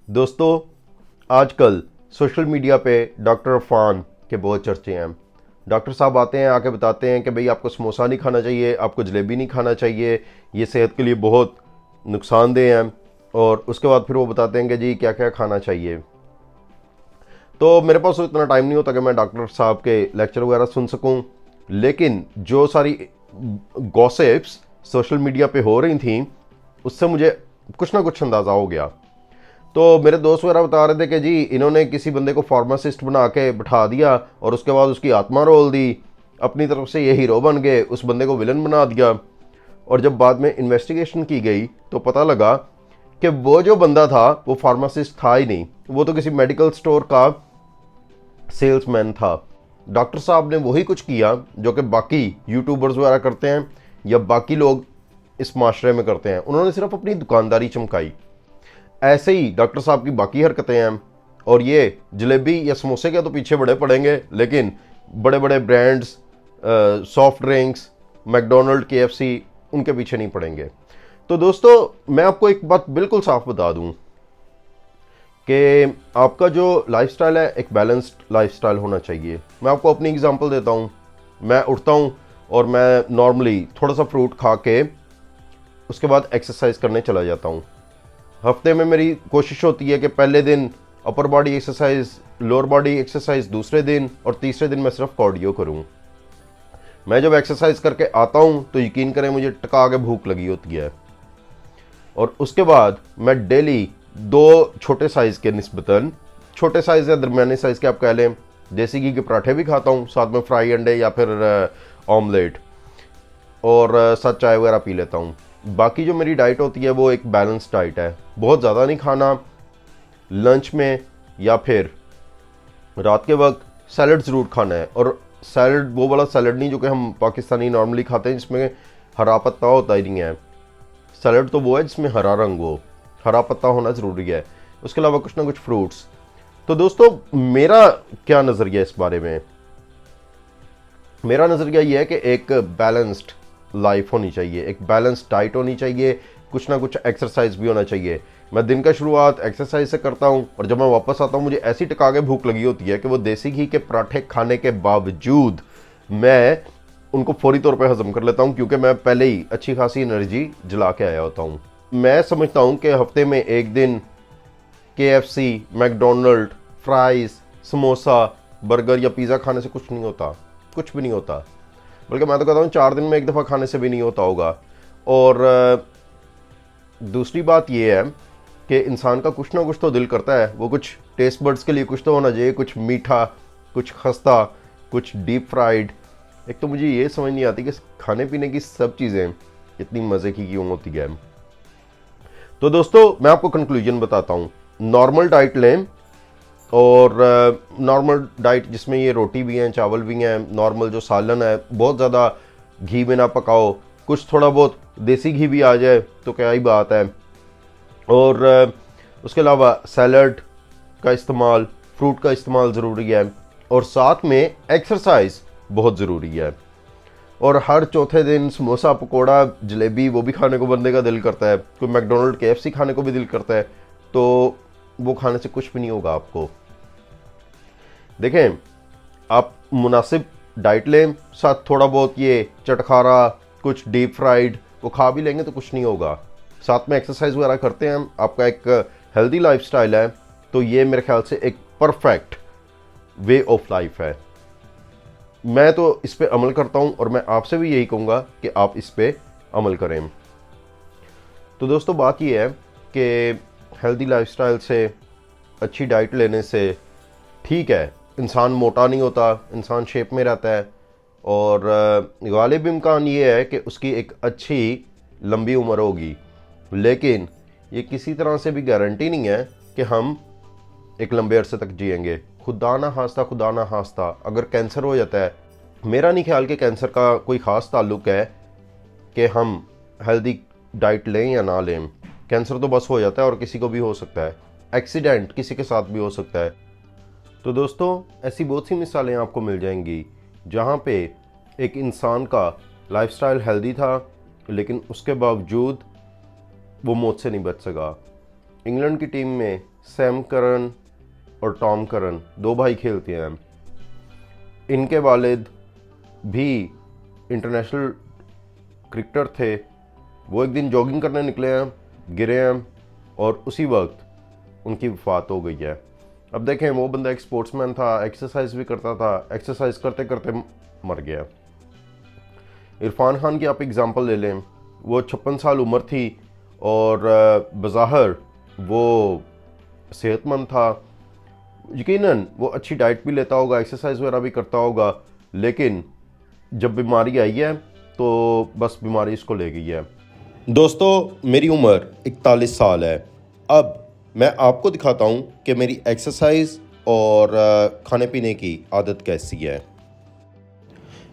दोस्तों, आजकल social media पे डॉक्टर अरफान के बहुत चर्चे हैं। डॉक्टर साहब आते हैं, आके बताते हैं कि भाई आपको समोसा नहीं खाना चाहिए, आपको जलेबी नहीं खाना चाहिए, ये सेहत के लिए बहुत नुकसानदेह हैं। और उसके बाद फिर वो बताते हैं कि जी क्या क्या खाना चाहिए। तो मेरे पास इतना टाइम नहीं होता कि मैं डॉक्टर साहब के लेक्चर वगैरह सुन सकूं, लेकिन जो सारी गॉसिप्स सोशल मीडिया पे हो रही थी उससे मुझे कुछ ना कुछ अंदाज़ा हो गया। तो मेरे दोस्त वगैरह बता रहे थे कि जी इन्होंने किसी बंदे को फार्मासिस्ट बना के बिठा दिया और उसके बाद उसकी आत्मा रोल दी, अपनी तरफ से ये हीरो बन गए, उस बंदे को विलन बना दिया। और जब बाद में इन्वेस्टिगेशन की गई तो पता लगा कि वो जो बंदा था वो फार्मासिस्ट था ही नहीं, वो तो किसी मेडिकल स्टोर का सेल्समैन था। डॉक्टर साहब ने वही कुछ किया जो कि बाकी यूट्यूबर्स वगैरह करते हैं या बाकी लोग इस माशरे में करते हैं। उन्होंने सिर्फ अपनी दुकानदारी चमकाई। ऐसे ही डॉक्टर साहब की बाकी हरकतें हैं। और ये जलेबी या समोसे के तो पीछे बड़े पड़ेंगे, लेकिन बड़े बड़े brands, soft drinks, McDonald, KFC, उनके पीछे नहीं पड़ेंगे। तो दोस्तों, मैं आपको एक बात बिल्कुल साफ बता दूं कि आपका जो लाइफस्टाइल है एक बैलेंस्ड लाइफस्टाइल होना चाहिए। मैं आपको अपनी एग्जांपल देता हूं। मैं उठता हूं और मैं नॉर्मली थोड़ा सा फ्रूट खा के उसके बाद एक्सरसाइज करने चला जाता हूं। हफ्ते में मेरी कोशिश होती है कि पहले दिन upper body exercise, lower body exercise दूसरे दिन, और तीसरे दिन मैं सिर्फ कार्डियो करूं। मैं जब एक्सरसाइज करके आता हूं तो यकीन करें मुझे टका के भूख लगी होती है। और उसके बाद मैं डेली 2 छोटे साइज़ के निस्बतन, छोटे साइज़ या दरमियाने साइज़ के आप कह लें, देसी घी के पराठे भी खाता हूँ, साथ में फ्राई अंडे या फिर ऑमलेट, और साथ चाय वगैरह पी लेता हूँ। बाकी जो मेरी डाइट होती है वो एक बैलेंस डाइट है। बहुत ज़्यादा नहीं खाना। लंच में या फिर रात के वक्त सैलड ज़रूर खाना है, और सैलड वो वाला सैलड नहीं जो कि हम पाकिस्तानी नॉर्मली खाते हैं जिसमें हरा पत्ता होता ही नहीं है। सैलड तो वो है जिसमें हरा रंग हो, हरा पत्ता होना ज़रूरी है। उसके अलावा कुछ ना कुछ फ्रूट्स। तो दोस्तों, मेरा क्या नज़रिया इस बारे में? मेरा नज़रिया ये है कि एक बैलेंस्ड लाइफ होनी चाहिए, एक बैलेंस्ड डाइट होनी चाहिए, कुछ ना कुछ एक्सरसाइज भी होना चाहिए। मैं दिन का शुरुआत एक्सरसाइज से करता हूँ, और जब मैं वापस आता हूँ मुझे ऐसी टका के भूख लगी होती है कि वो देसी घी के पराठे खाने के बावजूद मैं उनको फौरी तौर पे हजम कर लेता हूँ, क्योंकि मैं पहले ही अच्छी खासी एनर्जी जला के आया होता हूँ। मैं समझता हूँ कि हफ्ते में एक दिन KFC, McDonald, fries, samosa, burger या पिज़्ज़ा खाने से कुछ नहीं होता, कुछ भी नहीं होता। बल्कि मैं तो कहता हूँ 4 दिन में एक दफ़ा खाने से भी नहीं होता होगा। और दूसरी बात यह है कि इंसान का कुछ ना कुछ तो दिल करता है, वो कुछ टेस्ट बड्स के लिए कुछ तो होना चाहिए, कुछ मीठा, कुछ खस्ता, कुछ डीप फ्राइड। एक तो मुझे ये समझ नहीं आती कि खाने पीने की सब चीज़ें इतनी मज़े की क्यों होती है। तो दोस्तों, मैं आपको कंक्लूजन बताता हूँ। नॉर्मल डाइट लें, और नॉर्मल डाइट जिसमें ये रोटी भी हैं, चावल भी हैं, नॉर्मल जो सालन है, बहुत ज़्यादा घी में ना पकाओ, कुछ थोड़ा बहुत देसी घी भी आ जाए तो क्या ही बात है। और उसके अलावा सैलड का इस्तेमाल, फ्रूट का इस्तेमाल ज़रूरी है, और साथ में एक्सरसाइज बहुत ज़रूरी है। और हर चौथे दिन समोसा, पकोड़ा, जलेबी वो भी खाने को बंदे का दिल करता है, कोई मैकडोनल्ड, केएफसी खाने को भी दिल करता है, तो वो खाने से कुछ भी नहीं होगा आपको। देखें, आप मुनासिब डाइट लें, साथ थोड़ा बहुत ये चटखारा, कुछ डीप फ्राइड वो खा भी लेंगे तो कुछ नहीं होगा। साथ में एक्सरसाइज वगैरह करते हैं, आपका एक हेल्दी लाइफस्टाइल है, तो ये मेरे ख्याल से एक परफेक्ट वे ऑफ लाइफ है। मैं तो इस पे अमल करता हूं, और मैं आपसे भी यही कहूँगा कि आप इस पे अमल करें। तो दोस्तों, बात ये है कि हेल्दी लाइफस्टाइल से, अच्छी डाइट लेने से ठीक है, इंसान मोटा नहीं होता, इंसान शेप में रहता है, और गालिब इम्कान ये है कि उसकी एक अच्छी लंबी उम्र होगी। लेकिन ये किसी तरह से भी गारंटी नहीं है कि हम एक लंबे अरसे तक जिएंगे। खुदा ना खास्ता, खुदा ना खास्ता अगर कैंसर हो जाता है, मेरा नहीं ख्याल कि कैंसर का कोई ख़ास ताल्लुक है कि हम हेल्दी डाइट लें या ना लें। कैंसर तो बस हो जाता है, और किसी को भी हो सकता है, एक्सीडेंट किसी के साथ भी हो सकता है। तो दोस्तों, ऐसी बहुत सी मिसालें आपको मिल जाएंगी जहाँ पे एक इंसान का लाइफस्टाइल हेल्दी था, लेकिन उसके बावजूद वो मौत से नहीं बच सका। इंग्लैंड की टीम में सैम करन और टॉम करन 2 भाई खेलते हैं। इनके वालिद भी इंटरनेशनल क्रिकेटर थे। वो एक दिन जॉगिंग करने निकले हैं, गिरे हैं और उसी वक्त उनकी वफ़ात हो गई है। अब देखें, वो बंदा एक स्पोर्ट्समैन था, एक्सरसाइज भी करता था, एक्सरसाइज करते करते मर गया। इरफान खान की आप एग्ज़ाम्पल ले लें, वो 56 साल उम्र थी और बज़ाहिर वो सेहतमंद था। यकीनन वो अच्छी डाइट भी लेता होगा, एक्सरसाइज वगैरह भी करता होगा, लेकिन जब बीमारी आई है तो बस बीमारी इसको ले गई है। दोस्तों, मेरी उम्र 41 साल है। अब मैं आपको दिखाता हूँ कि मेरी एक्सरसाइज और खाने पीने की आदत कैसी है।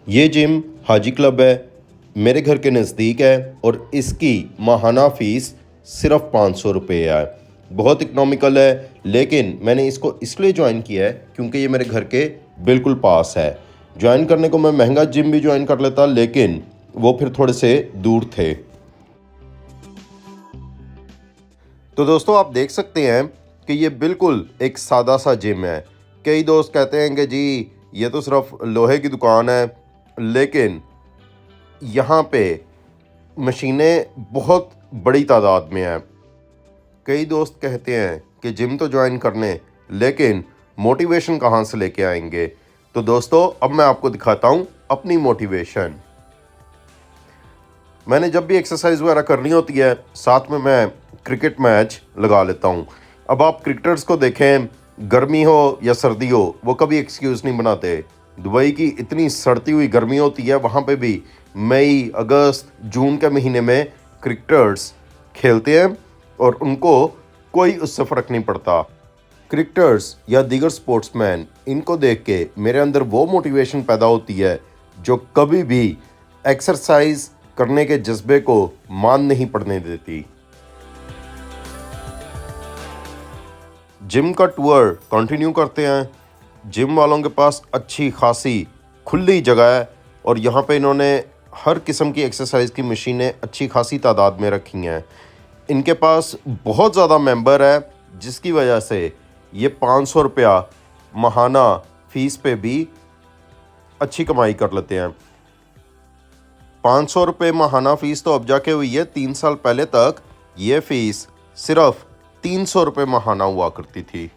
ये जिम हाजी क्लब है, मेरे घर के नज़दीक है और इसकी माहाना फ़ीस सिर्फ 500 रुपये है। बहुत इकनॉमिकल है, लेकिन मैंने इसको इसलिए ज्वाइन किया है क्योंकि ये मेरे घर के बिल्कुल पास है। ज्वाइन करने को मैं महंगा जिम भी ज्वाइन कर लेता, लेकिन वो फिर थोड़े से दूर थे। तो दोस्तों, आप देख सकते हैं कि ये बिल्कुल एक सादा सा जिम है। कई दोस्त कहते हैं कि जी ये तो सिर्फ लोहे की दुकान है, लेकिन यहाँ पे मशीनें बहुत बड़ी तादाद में हैं। कई दोस्त कहते हैं कि जिम तो ज्वाइन करने, लेकिन मोटिवेशन कहाँ से लेके आएंगे। तो दोस्तों, अब मैं आपको दिखाता हूँ अपनी मोटिवेशन। मैंने जब भी एक्सरसाइज वगैरह करनी होती है, साथ में मैं क्रिकेट मैच लगा लेता हूँ। अब आप क्रिकेटर्स को देखें, गर्मी हो या सर्दी हो, वो कभी एक्सक्यूज़ नहीं बनाते। दुबई की इतनी सड़ती हुई गर्मी होती है, वहाँ पे भी मई, अगस्त, जून के महीने में क्रिकेटर्स खेलते हैं और उनको कोई उससे फ़र्क नहीं पड़ता। क्रिकेटर्स या दीगर स्पोर्ट्समैन, इनको देख के मेरे अंदर वो मोटिवेशन पैदा होती है जो कभी भी एक्सरसाइज करने के जज्बे को मान नहीं पड़ने देती। जिम का टूर कंटिन्यू करते हैं। जिम वालों के पास अच्छी खासी खुली जगह है और यहाँ पे इन्होंने हर किस्म की एक्सरसाइज की मशीनें अच्छी खासी तादाद में रखी हैं। इनके पास बहुत ज़्यादा मेंबर है, जिसकी वजह से ये 500 रुपया माहाना फ़ीस पे भी अच्छी कमाई कर लेते हैं। 500 रुपये माहाना फ़ीस तो अब जाके हुई है। 3 साल पहले तक ये फ़ीस सिर्फ 300 रुपये माहाना हुआ करती थी।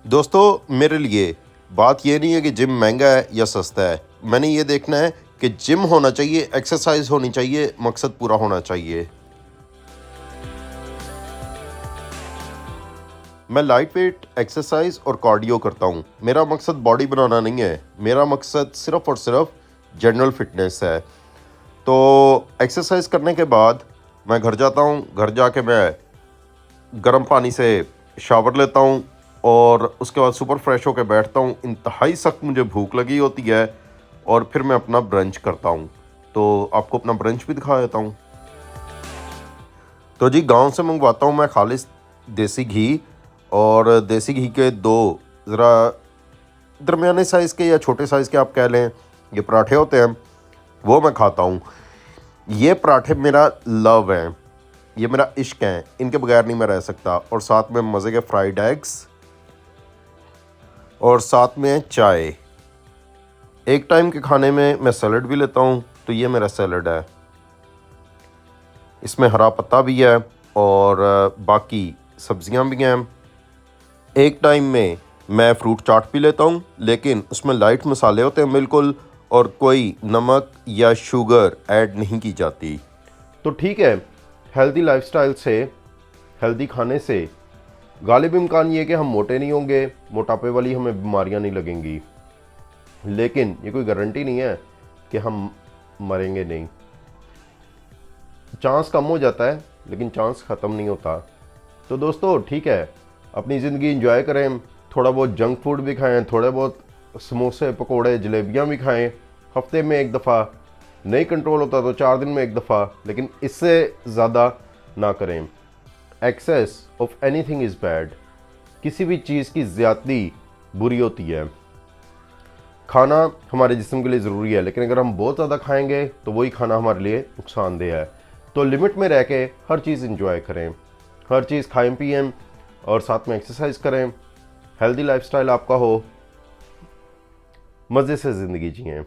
दोस्तों, मेरे लिए बात ये नहीं है कि जिम महंगा है या सस्ता है। मैंने ये देखना है कि जिम होना चाहिए, एक्सरसाइज होनी चाहिए, मकसद पूरा होना चाहिए। मैं लाइट वेट एक्सरसाइज और कार्डियो करता हूँ। मेरा मकसद बॉडी बनाना नहीं है, मेरा मकसद सिर्फ और सिर्फ जनरल फिटनेस है। तो एक्सरसाइज करने के बाद मैं घर जाता हूँ। घर जाके मैं गर्म पानी से शावर लेता हूँ और उसके बाद सुपर फ्रेश होकर बैठता हूँ। इंतहाई सख्त मुझे भूख लगी होती है और फिर मैं अपना ब्रंच करता हूँ। तो आपको अपना ब्रंच भी दिखा देता हूँ। तो जी, गांव से मंगवाता हूँ मैं खालिस देसी घी, और देसी घी के 2 ज़रा दरमियाने साइज़ के या छोटे साइज़ के आप कह लें, ये पराठे होते हैं, वो मैं खाता हूँ। ये पराठे मेरा लव है, ये मेरा इश्क है, इनके बगैर नहीं मैं रह सकता। और साथ में मज़े के फ्राइड एग्स और साथ में चाय। एक टाइम के खाने में मैं सैलड भी लेता हूँ, तो ये मेरा सैलड है। इसमें हरा पत्ता भी है और बाकी सब्जियां भी हैं। एक टाइम में मैं फ्रूट चाट भी लेता हूँ, लेकिन उसमें लाइट मसाले होते हैं बिल्कुल, और कोई नमक या शुगर ऐड नहीं की जाती। तो ठीक है, हेल्दी लाइफस्टाइल से, हेल्दी खाने से गालिब इम्कान ये कि हम मोटे नहीं होंगे, मोटापे वाली हमें बीमारियां नहीं लगेंगी, लेकिन ये कोई गारंटी नहीं है कि हम मरेंगे नहीं। चांस कम हो जाता है, लेकिन चांस ख़त्म नहीं होता। तो दोस्तों, ठीक है, अपनी ज़िंदगी एंजॉय करें। थोड़ा बहुत जंक फूड भी खाएं, थोड़े बहुत समोसे, पकोड़े, जलेबियां भी खाएं, हफ्ते में एक दफ़ा। नहीं कंट्रोल होता तो 4 दिन में एक दफ़ा, लेकिन इससे ज़्यादा ना करें। Excess of anything is bad. किसी भी चीज़ की ज़्यादती बुरी होती है। खाना हमारे जिस्म के लिए ज़रूरी है, लेकिन अगर हम बहुत ज़्यादा खाएंगे तो वही खाना हमारे लिए नुकसानदेह है। तो लिमिट में रह के हर चीज़ एंजॉय करें। हर चीज़ खाएं पिएं और साथ में एक्सरसाइज करें, हेल्दी लाइफस्टाइल आपका हो, मज़े से ज़िंदगी जिएं।